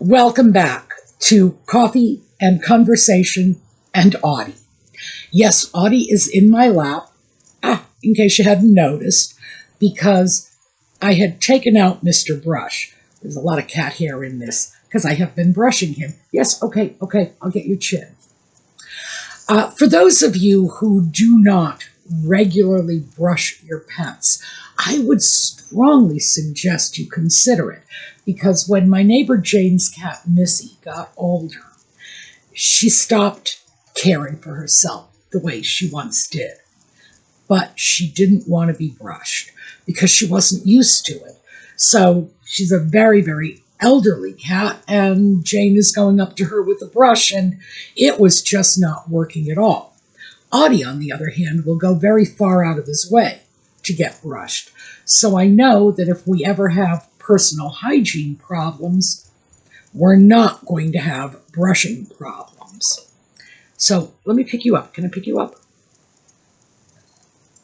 Welcome back to Coffee and Conversation and Audie. Yes, Audie is in my lap, in case you hadn't noticed, because I had taken out Mr. Brush. There's a lot of cat hair in this, because I have been brushing him. Yes, okay, I'll get your chin. For those of you who do not regularly brush your pets, I would strongly suggest you consider it, because when my neighbor Jane's cat, Macy, got older, she stopped caring for herself the way she once did. But she didn't want to be brushed because she wasn't used to it. So she's a very, very elderly cat, and Jane is going up to her with a brush, and it was just not working at all. Audie, on the other hand, will go very far out of his way to get brushed. So I know that if we ever have personal hygiene problems, we're not going to have brushing problems. So let me pick you up. Can I pick you up?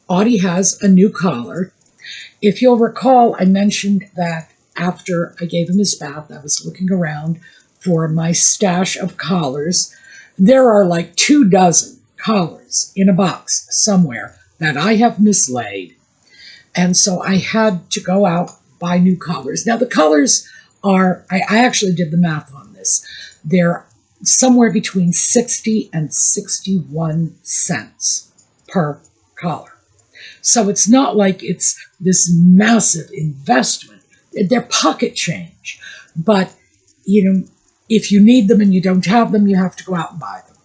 Audie has a new collar. If you'll recall, I mentioned that after I gave him his bath, I was looking around for my stash of collars. There are like 24 collars in a box somewhere that I have mislaid. And so I had to go out, buy new collars. Now the collars are, I actually did the math on this. They're somewhere between 60 and 61 cents per collar. So it's not like it's this massive investment. They're pocket change. But, if you need them and you don't have them, you have to go out and buy them.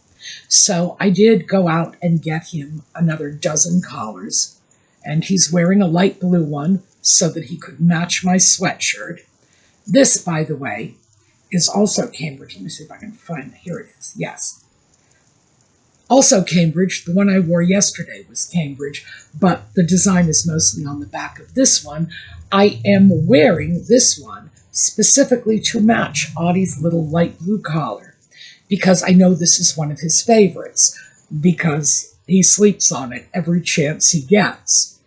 So I did go out and get him another 12 collars. And he's wearing a light blue one so that he could match my sweatshirt. This, by the way, is also Cambridge. Let me see if I can find it. Here it is. Yes. Also Cambridge. The one I wore yesterday was Cambridge, but the design is mostly on the back of this one. I am wearing this one specifically to match Audie's little light blue collar, because I know this is one of his favorites, because he sleeps on it every chance he gets.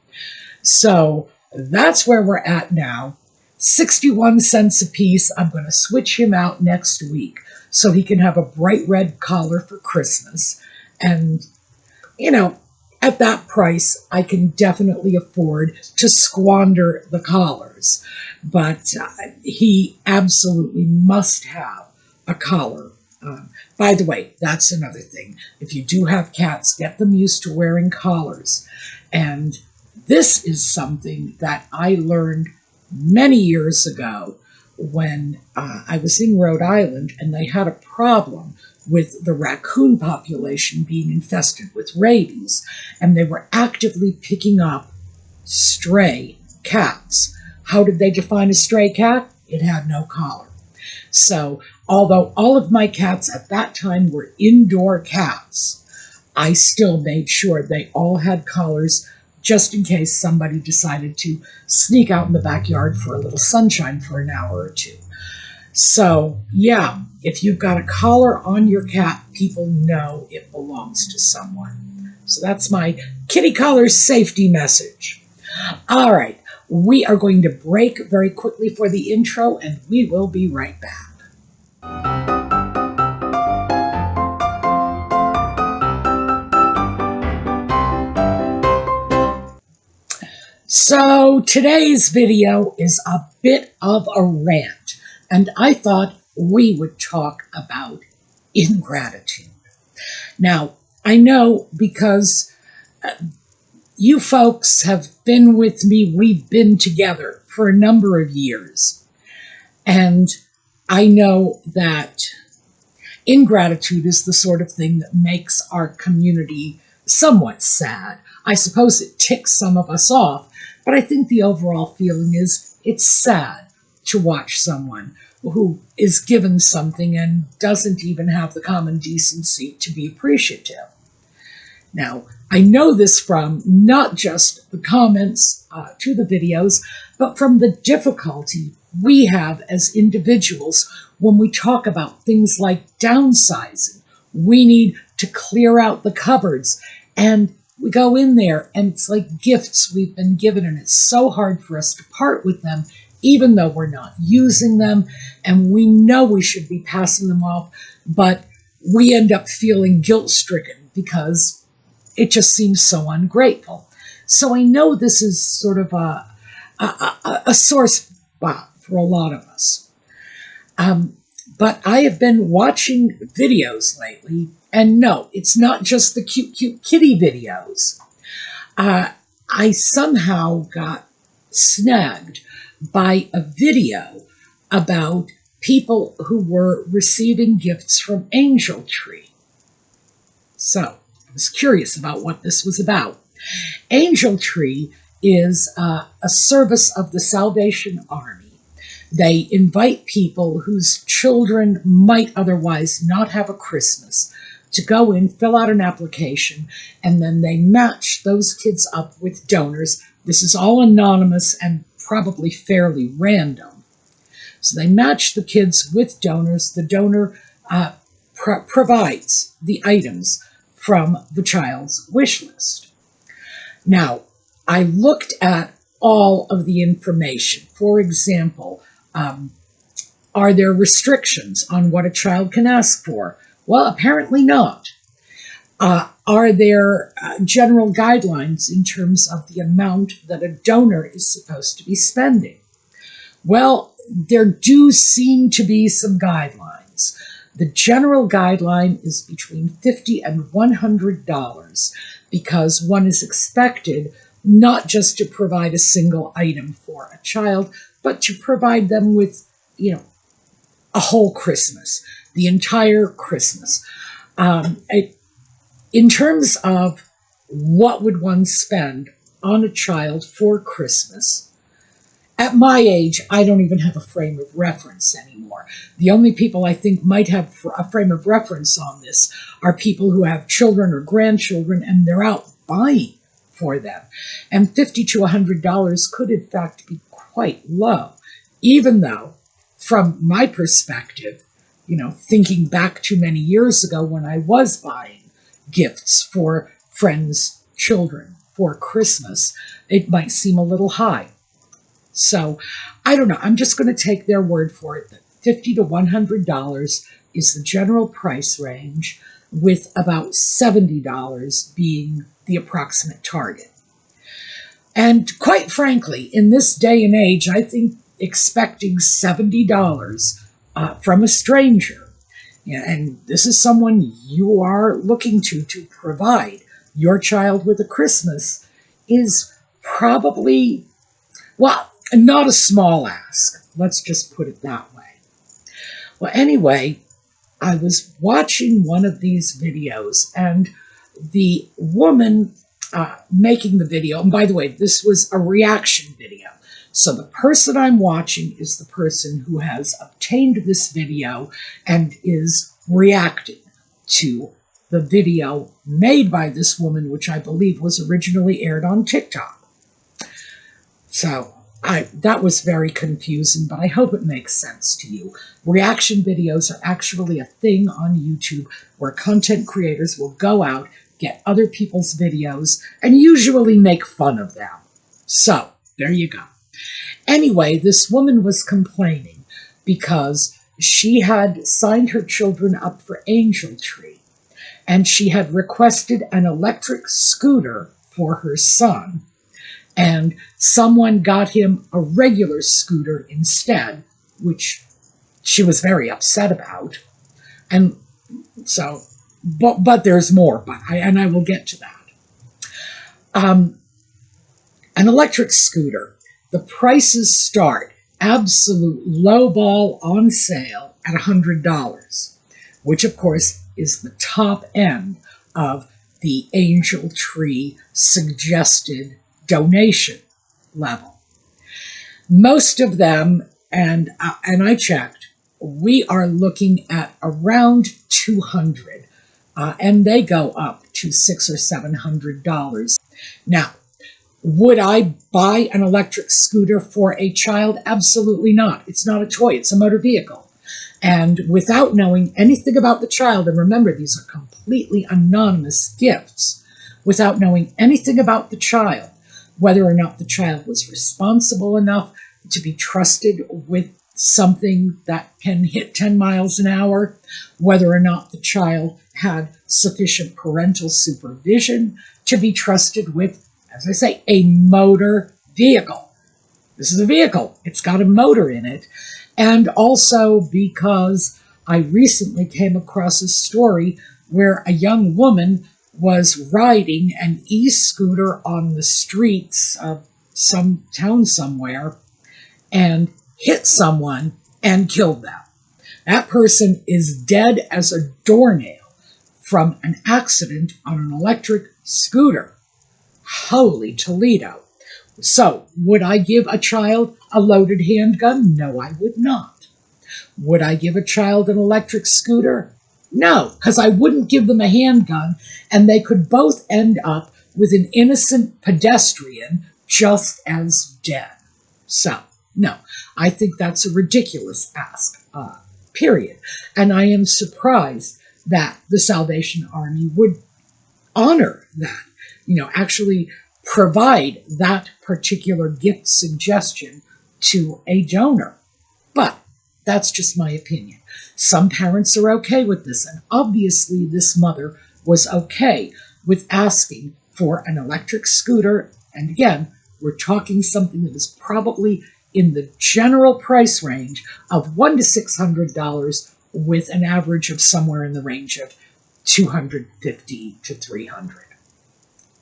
So that's where we're at now. 61 cents a piece. I'm going to switch him out next week so he can have a bright red collar for Christmas. And, at that price, I can definitely afford to squander the collars. But he absolutely must have a collar. By the way, that's another thing. If you do have cats, get them used to wearing collars. And this is something that I learned many years ago when I was in Rhode Island, and they had a problem with the raccoon population being infested with rabies, and they were actively picking up stray cats. How did they define a stray cat? It had no collar. So, although all of my cats at that time were indoor cats, I still made sure they all had collars, just in case somebody decided to sneak out in the backyard for a little sunshine for an hour or two. So, yeah, if you've got a collar on your cat, people know it belongs to someone. So that's my kitty collar safety message. All right, we are going to break very quickly for the intro, and we will be right back. So today's video is a bit of a rant, and I thought we would talk about ingratitude. Now, I know because you folks have been with me, we've been together for a number of years, and I know that ingratitude is the sort of thing that makes our community somewhat sad. I suppose it ticks some of us off, but I think the overall feeling is it's sad to watch someone who is given something and doesn't even have the common decency to be appreciative. Now, I know this from not just the comments to the videos, but from the difficulty we have as individuals when we talk about things like downsizing. We need to clear out the cupboards, and we go in there and it's like gifts we've been given, and it's so hard for us to part with them, even though we're not using them and we know we should be passing them off, but we end up feeling guilt-stricken because it just seems so ungrateful. So I know this is sort of a sore spot for a lot of us. But I have been watching videos lately, and no, it's not just the cute, cute kitty videos. I somehow got snagged by a video about people who were receiving gifts from Angel Tree. So I was curious about what this was about. Angel Tree is a service of the Salvation Army. They invite people whose children might otherwise not have a Christmas to go in, fill out an application, and then they match those kids up with donors. This is all anonymous and probably fairly random. So they match the kids with donors. The donor provides the items from the child's wish list. Now, I looked at all of the information. For example, are there restrictions on what a child can ask for? Well, apparently not. Are there general guidelines in terms of the amount that a donor is supposed to be spending? Well, there do seem to be some guidelines. The general guideline is between $50 and $100 because one is expected not just to provide a single item for a child, but to provide them with, a whole Christmas, the entire Christmas. In terms of what would one spend on a child for Christmas, at my age, I don't even have a frame of reference anymore. The only people I think might have a frame of reference on this are people who have children or grandchildren and they're out buying for them. And $50 to $100 could in fact be quite low, even though from my perspective, thinking back to many years ago when I was buying gifts for friends' children for Christmas, it might seem a little high. So, I don't know. I'm just going to take their word for it that $50 to $100 is the general price range, with about $70 being the approximate target. And quite frankly, in this day and age, I think expecting $70 from a stranger, and this is someone you are looking to provide your child with a Christmas, is probably, well, not a small ask. Let's just put it that way. Well, anyway, I was watching one of these videos, and the woman making the video, and by the way, this was a reaction video. So the person I'm watching is the person who has obtained this video and is reacting to the video made by this woman, which I believe was originally aired on TikTok. So that was very confusing, but I hope it makes sense to you. Reaction videos are actually a thing on YouTube where content creators will go out, get other people's videos, and usually make fun of them. So, there you go. Anyway, this woman was complaining because she had signed her children up for Angel Tree, and she had requested an electric scooter for her son, and someone got him a regular scooter instead, which she was very upset about. And so, but there's more, and I will get to that. An electric scooter, the prices start absolute lowball on sale at $100, which of course is the top end of the Angel Tree suggested donation level. Most of them, and I checked, we are looking at around $200, and they go up to $600 or $700. Now, would I buy an electric scooter for a child? Absolutely not. It's not a toy. It's a motor vehicle. And without knowing anything about the child, and remember, these are completely anonymous gifts, without knowing anything about the child, whether or not the child was responsible enough to be trusted with something that can hit 10 miles an hour, whether or not the child had sufficient parental supervision to be trusted with, as I say, a motor vehicle. This is a vehicle. It's got a motor in it. And also because I recently came across a story where a young woman was riding an e-scooter on the streets of some town somewhere and hit someone and killed them. That person is dead as a doornail from an accident on an electric scooter. Holy Toledo. So, would I give a child a loaded handgun? No, I would not. Would I give a child an electric scooter? No, because I wouldn't give them a handgun, and they could both end up with an innocent pedestrian just as dead. So, no, I think that's a ridiculous ask, period. And I am surprised that the Salvation Army would honor that, actually provide that particular gift suggestion to a donor. But that's just my opinion. Some parents are okay with this, and obviously this mother was okay with asking for an electric scooter. And again, we're talking something that is probably in the general price range of $100 to $600, with an average of somewhere in the range of $250 to $300.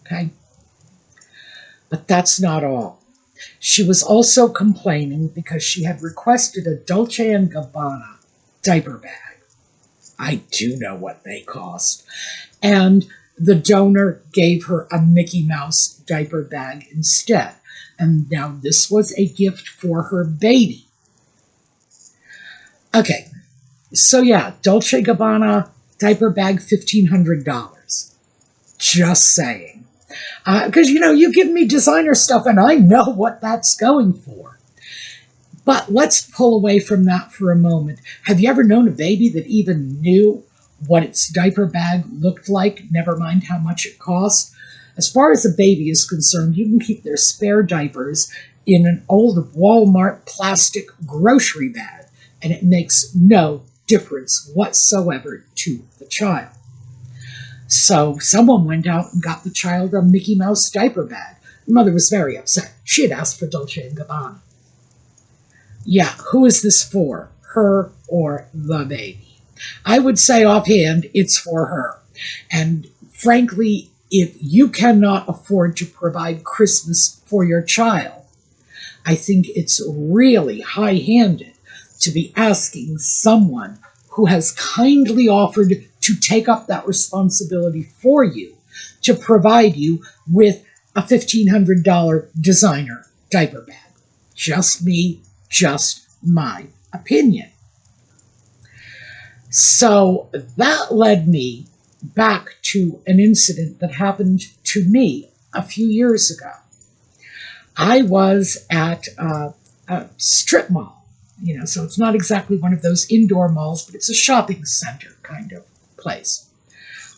Okay? But that's not all. She was also complaining because she had requested a Dolce & Gabbana diaper bag. I do know what they cost. And the donor gave her a Mickey Mouse diaper bag instead. And now this was a gift for her baby. Okay, so yeah, Dolce & Gabbana diaper bag, $1,500. Just saying. Because, you give me designer stuff and I know what that's going for. But let's pull away from that for a moment. Have you ever known a baby that even knew what its diaper bag looked like, never mind how much it cost? As far as a baby is concerned, you can keep their spare diapers in an old Walmart plastic grocery bag, and it makes no difference whatsoever to the child. So someone went out and got the child a Mickey Mouse diaper bag. The mother was very upset. She had asked for Dolce & Gabbana. Yeah, who is this for? Her or the baby? I would say offhand, it's for her. And frankly, if you cannot afford to provide Christmas for your child, I think it's really high-handed to be asking someone who has kindly offered to take up that responsibility for you to provide you with a $1,500 designer diaper bag. Just me, just my opinion. So that led me back to an incident that happened to me a few years ago. I was at a strip mall. So it's not exactly one of those indoor malls, but it's a shopping center kind of place.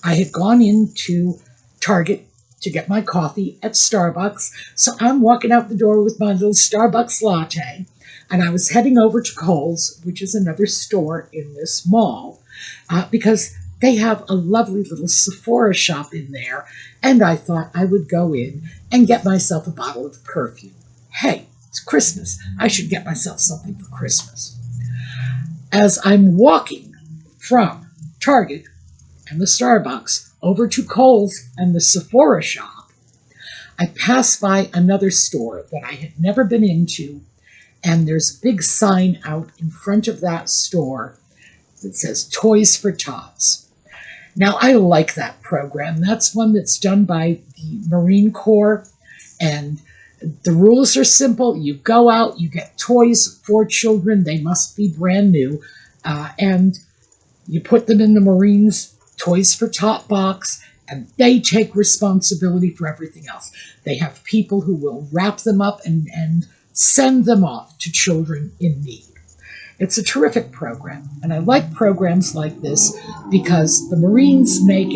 I had gone into Target to get my coffee at Starbucks, so I'm walking out the door with my little Starbucks latte, and I was heading over to Kohl's, which is another store in this mall, because they have a lovely little Sephora shop in there, and I thought I would go in and get myself a bottle of perfume. Hey, it's Christmas. I should get myself something for Christmas. As I'm walking from Target and the Starbucks over to Kohl's and the Sephora shop, I pass by another store that I had never been into, and there's a big sign out in front of that store that says Toys for Tots. Now, I like that program. That's one that's done by the Marine Corps, and the rules are simple. You go out, you get toys for children. They must be brand new. And you put them in the Marines' Toys for Tot box, and they take responsibility for everything else. They have people who will wrap them up and send them off to children in need. It's a terrific program, and I like programs like this because the Marines make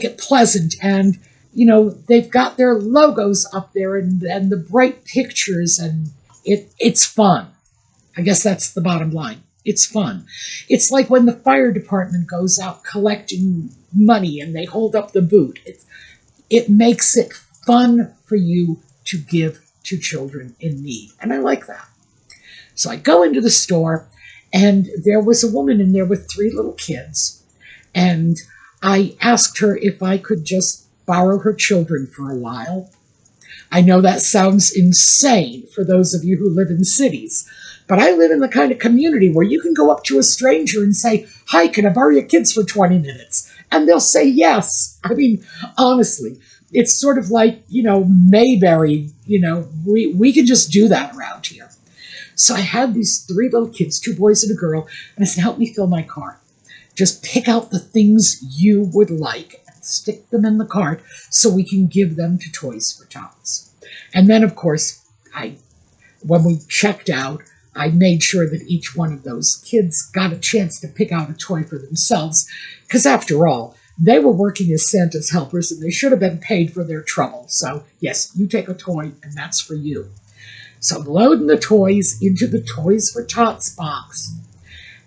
it pleasant, and they've got their logos up there and the bright pictures, and it's fun. I guess that's the bottom line. It's fun. It's like when the fire department goes out collecting money and they hold up the boot. It makes it fun for you to give to children in need. And I like that. So I go into the store, and there was a woman in there with 3 little kids. And I asked her if I could just borrow her children for a while. I know that sounds insane for those of you who live in cities, but I live in the kind of community where you can go up to a stranger and say, "Hi, can I borrow your kids for 20 minutes? And they'll say yes. I mean, honestly, it's sort of like, Mayberry, we can just do that around here. So I had these 3 little kids, 2 boys and a girl, and I said, "Help me fill my cart. Just pick out the things you would like and stick them in the cart so we can give them to Toys for Tots." And then, of course, when we checked out, I made sure that each one of those kids got a chance to pick out a toy for themselves, because after all, they were working as Santa's helpers and they should have been paid for their trouble. So, yes, you take a toy and that's for you. So I'm loading the toys into the Toys for Tots box.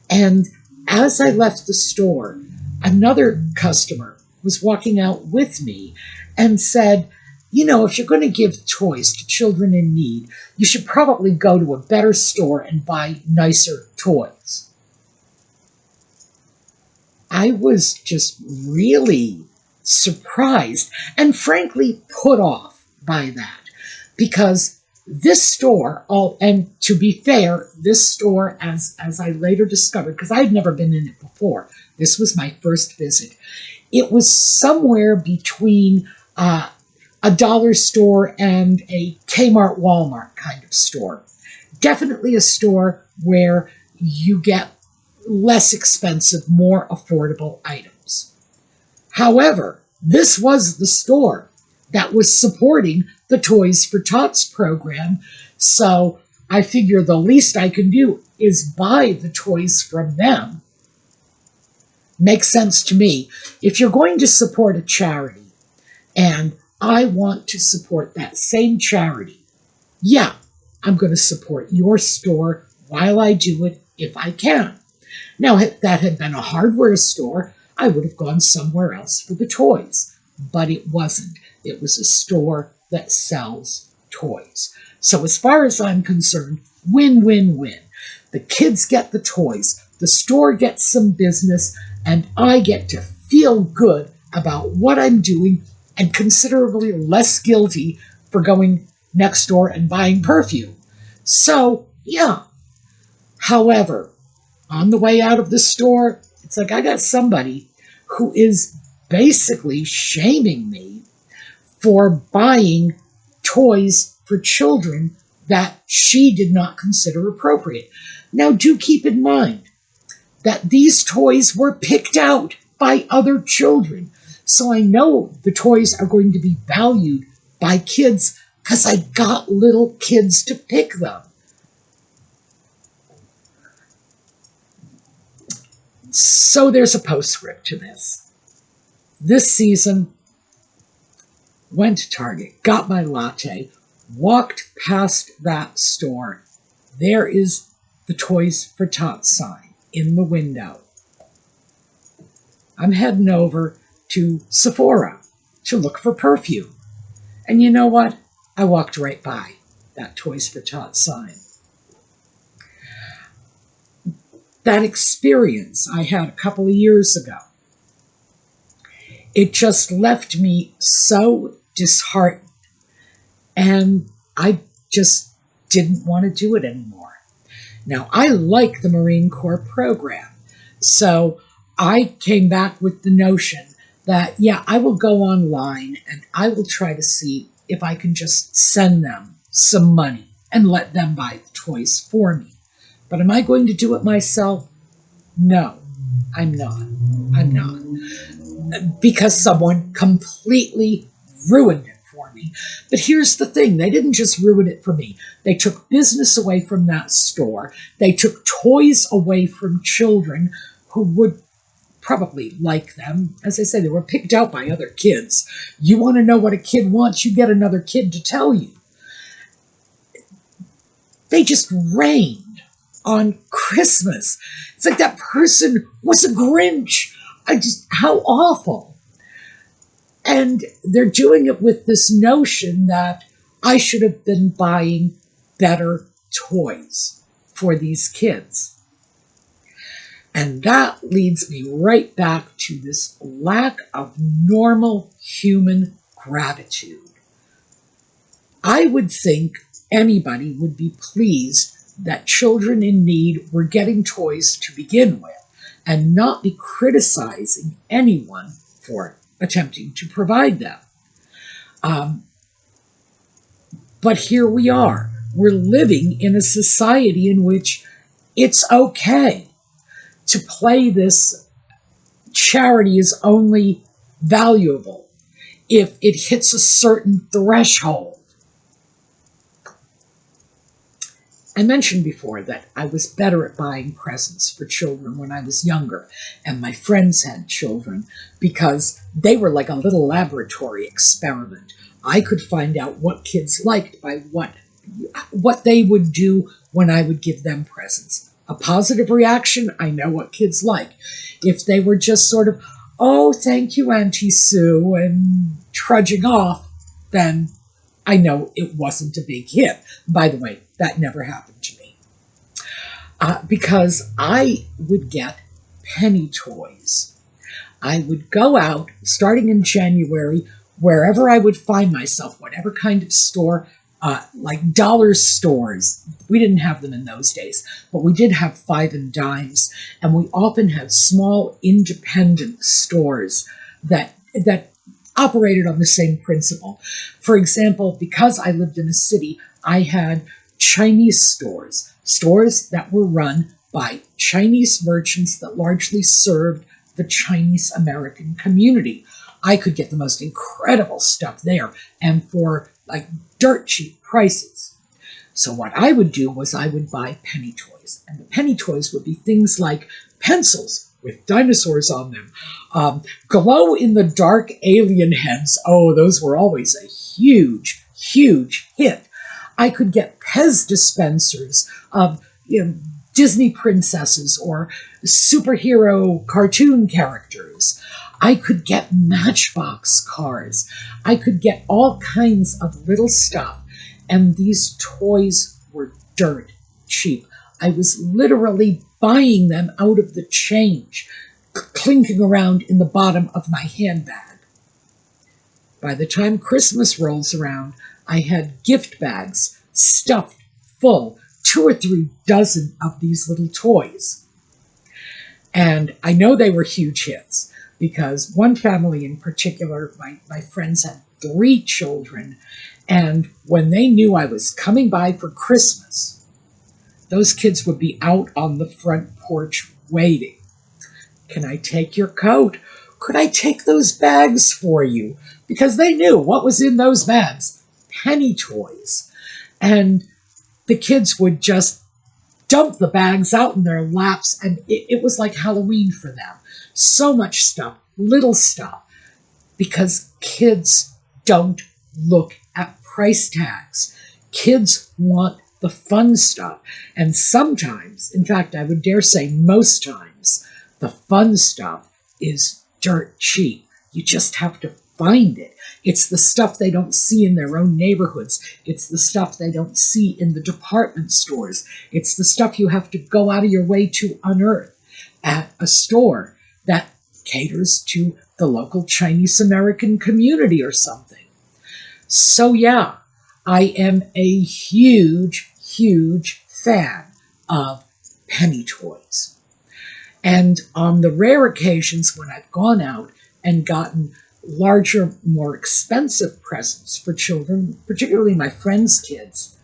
And as I left the store, another customer was walking out with me and said, "If you're going to give toys to children in need, you should probably go to a better store and buy nicer toys." I was just really surprised and frankly put off by that, because this store, and to be fair, this store, as I later discovered, because I had never been in it before, this was my first visit, it was somewhere between a dollar store and a Kmart, Walmart kind of store. Definitely a store where you get less expensive, more affordable items. However, this was the store that was supporting the Toys for Tots program, so I figure the least I can do is buy the toys from them. Makes sense to me. If you're going to support a charity, and I want to support that same charity, yeah, I'm going to support your store while I do it if I can. Now, if that had been a hardware store, I would have gone somewhere else for the toys, but it wasn't. It was a store that sells toys. So as far as I'm concerned, win-win-win. The kids get the toys, the store gets some business, and I get to feel good about what I'm doing and considerably less guilty for going next door and buying perfume. So, yeah. However, on the way out of the store, it's like I got somebody who is basically shaming me for buying toys for children that she did not consider appropriate. Now, do keep in mind that these toys were picked out by other children. So I know the toys are going to be valued by kids because I got little kids to pick them. So there's a postscript to this. This season, went to Target, got my latte, walked past that store. There is the Toys for Tots sign in the window. I'm heading over to Sephora to look for perfume. And you know what? I walked right by that Toys for Tots sign. That experience I had a couple of years ago, it just left me so disheartened, and I just didn't want to do it anymore. Now, I like the Marine Corps program, so I came back with the notion that, yeah, I will go online and I will try to see if I can just send them some money and let them buy the toys for me. But am I going to do it myself? No, I'm not. I'm not. Because someone completely ruined it for me. But here's the thing. They didn't just ruin it for me. They took business away from that store. They took toys away from children who would probably like them. As I say, they were picked out by other kids. You want to know what a kid wants, you get another kid to tell you. They just rained on Christmas. It's like that person was a Grinch. How awful. And they're doing it with this notion that I should have been buying better toys for these kids. And that leads me right back to this lack of normal human gratitude. I would think anybody would be pleased that children in need were getting toys to begin with and not be criticizing anyone for attempting to provide them. But here we are. We're living in a society in which it's okay to play this charity is only valuable if it hits a certain threshold. I mentioned before that I was better at buying presents for children when I was younger, and my friends had children because they were like a little laboratory experiment. I could find out what kids liked by what they would do when I would give them presents. A positive reaction, I know what kids like. If they were just sort of, oh, thank you, Auntie Sue, and trudging off, then I know it wasn't a big hit. By the way, that never happened to me. Because I would get penny toys. I would go out, starting in January, wherever I would find myself, whatever kind of store, like dollar stores. We didn't have them in those days, but we did have 5 and dimes, and we often had small independent stores that operated on the same principle. For example, because I lived in a city, I had Chinese stores that were run by Chinese merchants that largely served the Chinese American community. I could get the most incredible stuff there, and for like dirt cheap prices. So what I would do was I would buy penny toys, and the penny toys would be things like pencils with dinosaurs on them, glow-in-the-dark alien heads. Oh, those were always a huge, huge hit. I could get Pez dispensers of Disney princesses or superhero cartoon characters. I could get Matchbox cars. I could get all kinds of little stuff. And these toys were dirt cheap. I was literally buying them out of the change, clinking around in the bottom of my handbag. By the time Christmas rolls around, I had gift bags stuffed full, 2 or 3 dozen of these little toys. And I know they were huge hits, because one family in particular, my friends had 3 children, and when they knew I was coming by for Christmas, those kids would be out on the front porch waiting. Can I take your coat? Could I take those bags for you? Because they knew what was in those bags. Penny toys. And the kids would just dump the bags out in their laps, and it was like Halloween for them. So much stuff, little stuff, because kids don't look at price tags. Kids want the fun stuff. And sometimes, in fact, I would dare say most times, the fun stuff is dirt cheap. You just have to find it. It's the stuff they don't see in their own neighborhoods. It's the stuff they don't see in the department stores. It's the stuff you have to go out of your way to unearth at a store that caters to the local Chinese American community or something. So yeah, I am a huge, huge fan of penny toys. And on the rare occasions when I've gone out and gotten larger, more expensive presents for children, particularly my friends' kids,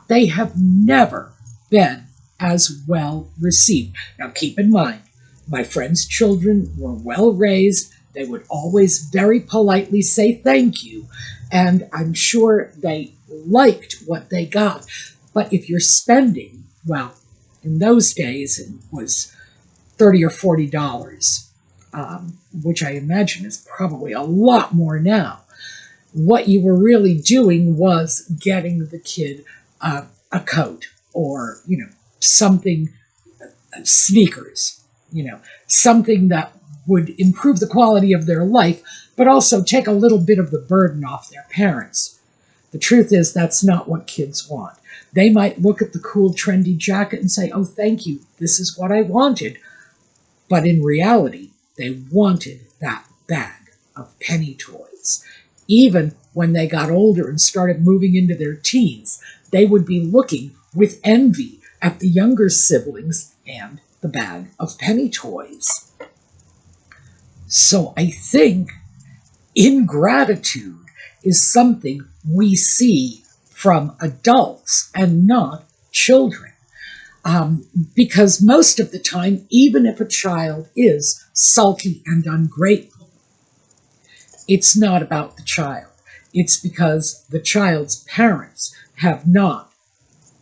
they have never been as well received. Now keep in mind, my friends' children were well raised. They would always very politely say thank you, and I'm sure they liked what they got. But if you're spending, well, in those days it was $30 or $40 which I imagine is probably a lot more now, what you were really doing was getting the kid a coat or, something, sneakers, something that would improve the quality of their life, but also take a little bit of the burden off their parents. The truth is that's not what kids want. They might look at the cool, trendy jacket and say, oh, thank you, this is what I wanted. But in reality, they wanted that bag of penny toys. Even when they got older and started moving into their teens, they would be looking with envy at the younger siblings and the bag of penny toys. So I think ingratitude is something we see from adults and not children. Because most of the time, even if a child is sulky and ungrateful, it's not about the child. It's because the child's parents have not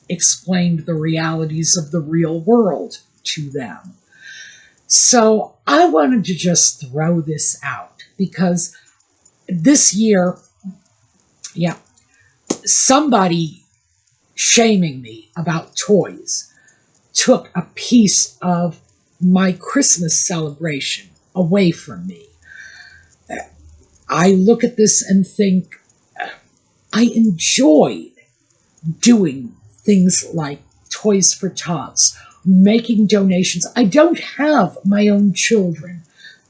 explained the realities of the real world to them. So I wanted to just throw this out because this year, somebody shaming me about toys took a piece of my Christmas celebration away from me. I look at this and think, I enjoyed doing things like Toys for Tots, making donations. I don't have my own children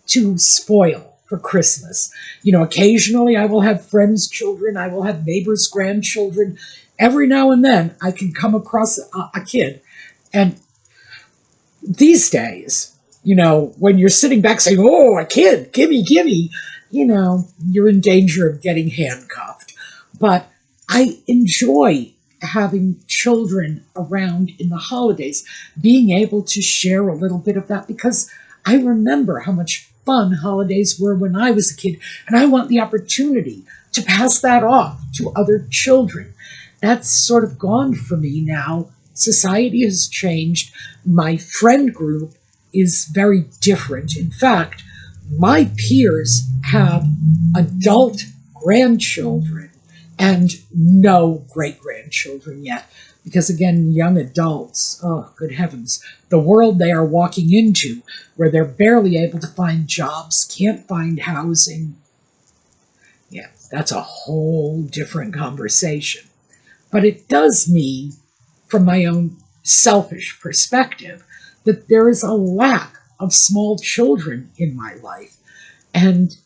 to spoil for Christmas. Occasionally I will have friends' children, I will have neighbors' grandchildren. Every now and then I can come across a kid. And these days, when you're sitting back saying, oh, a kid, gimme, you're in danger of getting handcuffed. But I enjoy having children around in the holidays, being able to share a little bit of that, because I remember how much fun holidays were when I was a kid, and I want the opportunity to pass that off to other children. That's sort of gone for me now. Society has changed. My friend group is very different. In fact, my peers have adult grandchildren and no great-grandchildren yet. Because again, young adults, oh, good heavens, the world they are walking into, where they're barely able to find jobs, can't find housing. Yeah, that's a whole different conversation. But it does mean, from my own selfish perspective, that there is a lack of small children in my life. And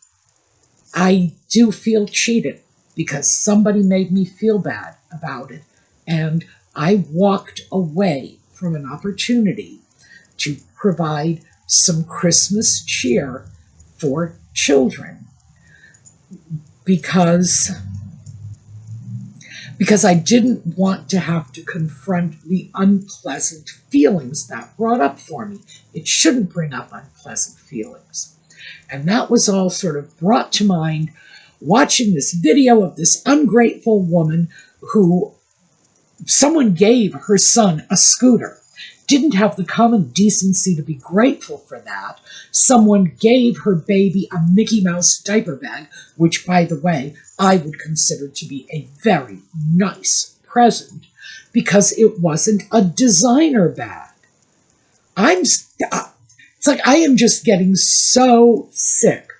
I do feel cheated because somebody made me feel bad about it. And I walked away from an opportunity to provide some Christmas cheer for children because I didn't want to have to confront the unpleasant feelings that brought up for me. It shouldn't bring up unpleasant feelings. And that was all sort of brought to mind watching this video of this ungrateful woman who someone gave her son a scooter. Didn't have the common decency to be grateful for that. Someone gave her baby a Mickey Mouse diaper bag, which, by the way, I would consider to be a very nice present because it wasn't a designer bag. It's like I am just getting so sick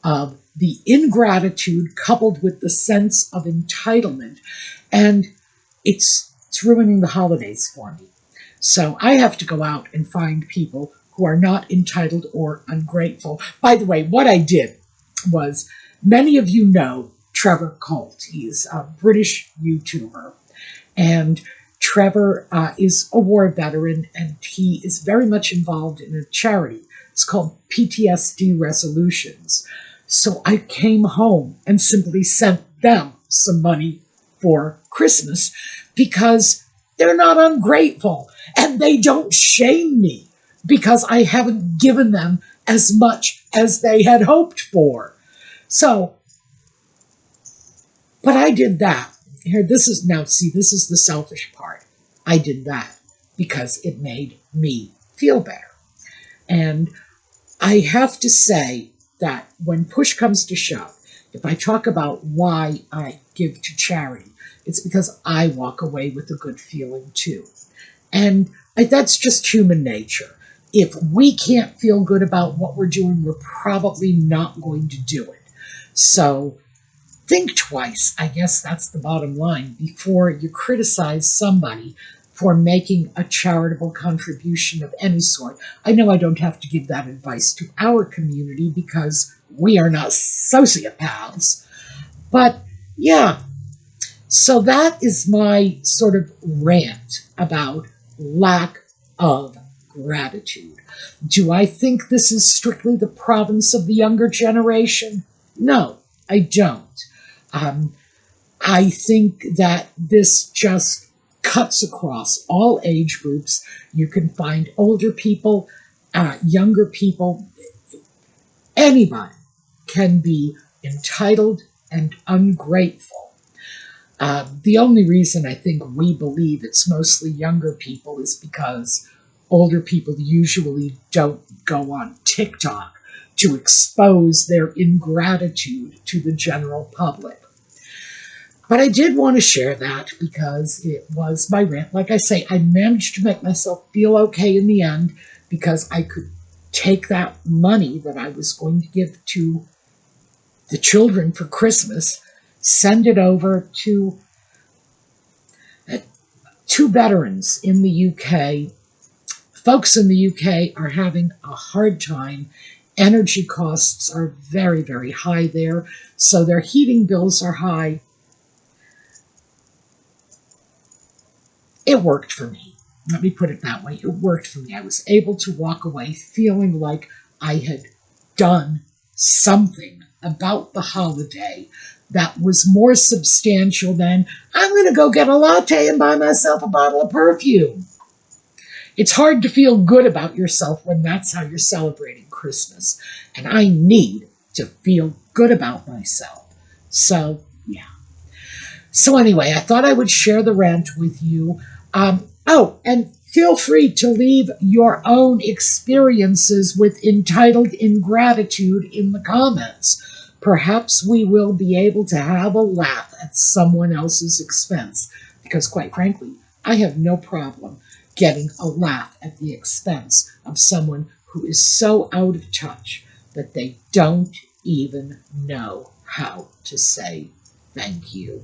of the ingratitude coupled with the sense of entitlement, and it's ruining the holidays for me. So I have to go out and find people who are not entitled or ungrateful. By the way, what I did was, many of you know Trevor Colt. He's a British YouTuber. And Trevor is a war veteran, and he is very much involved in a charity. It's called PTSD Resolutions. So I came home and simply sent them some money for Christmas because they're not ungrateful. And they don't shame me because I haven't given them as much as they had hoped for. So, but I did that. Here, this is the selfish part. I did that because it made me feel better. And I have to say that when push comes to shove, if I talk about why I give to charity, it's because I walk away with a good feeling too. And that's just human nature. If we can't feel good about what we're doing, we're probably not going to do it. So think twice. I guess that's the bottom line before you criticize somebody for making a charitable contribution of any sort. I know I don't have to give that advice to our community because we are not sociopaths. But yeah, so that is my sort of rant about lack of gratitude. Do I think this is strictly the province of the younger generation? No, I don't. I think that this just cuts across all age groups. You can find older people, younger people. Anybody can be entitled and ungrateful. The only reason I think we believe it's mostly younger people is because older people usually don't go on TikTok to expose their ingratitude to the general public. But I did want to share that because it was my rant. Like I say, I managed to make myself feel okay in the end because I could take that money that I was going to give to the children for Christmas, send it over to two veterans in the UK. Folks in the UK are having a hard time. Energy costs are very, very high there, so their heating bills are high. It worked for me. Let me put it that way. It worked for me. I was able to walk away feeling like I had done something about the holiday that was more substantial than, I'm going to go get a latte and buy myself a bottle of perfume. It's hard to feel good about yourself when that's how you're celebrating Christmas. And I need to feel good about myself. So, yeah. So anyway, I thought I would share the rant with you. And feel free to leave your own experiences with entitled ingratitude in the comments. Perhaps we will be able to have a laugh at someone else's expense. Because quite frankly, I have no problem getting a laugh at the expense of someone who is so out of touch that they don't even know how to say thank you.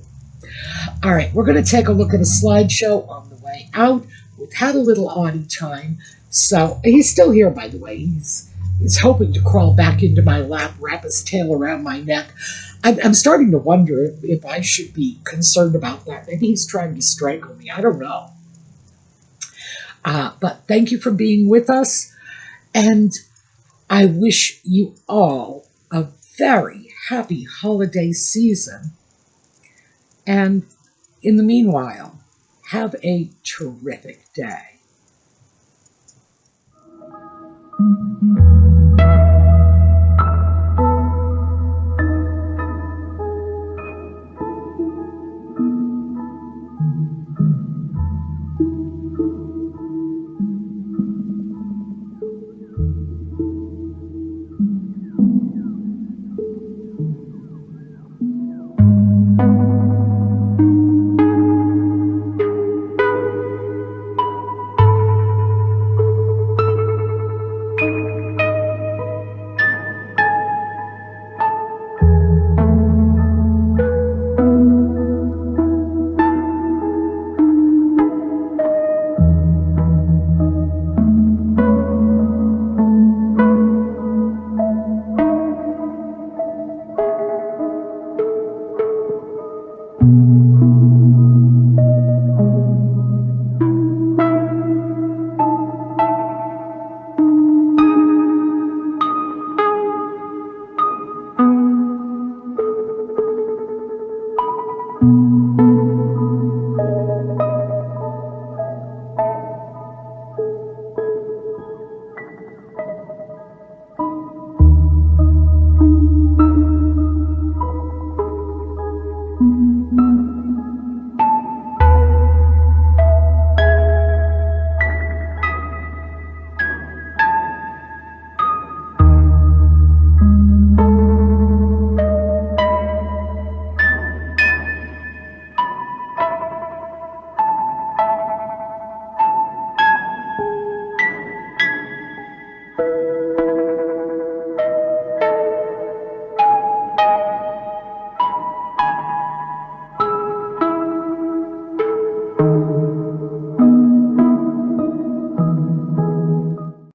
All right, we're going to take a look at a slideshow on the way out. We've had a little Audie time, so he's still here, by the way. He's hoping to crawl back into my lap, wrap his tail around my neck. I'm starting to wonder if I should be concerned about that. Maybe he's trying to strangle me. I don't know. But thank you for being with us, and I wish you all a very happy holiday season. And in the meanwhile, have a terrific day.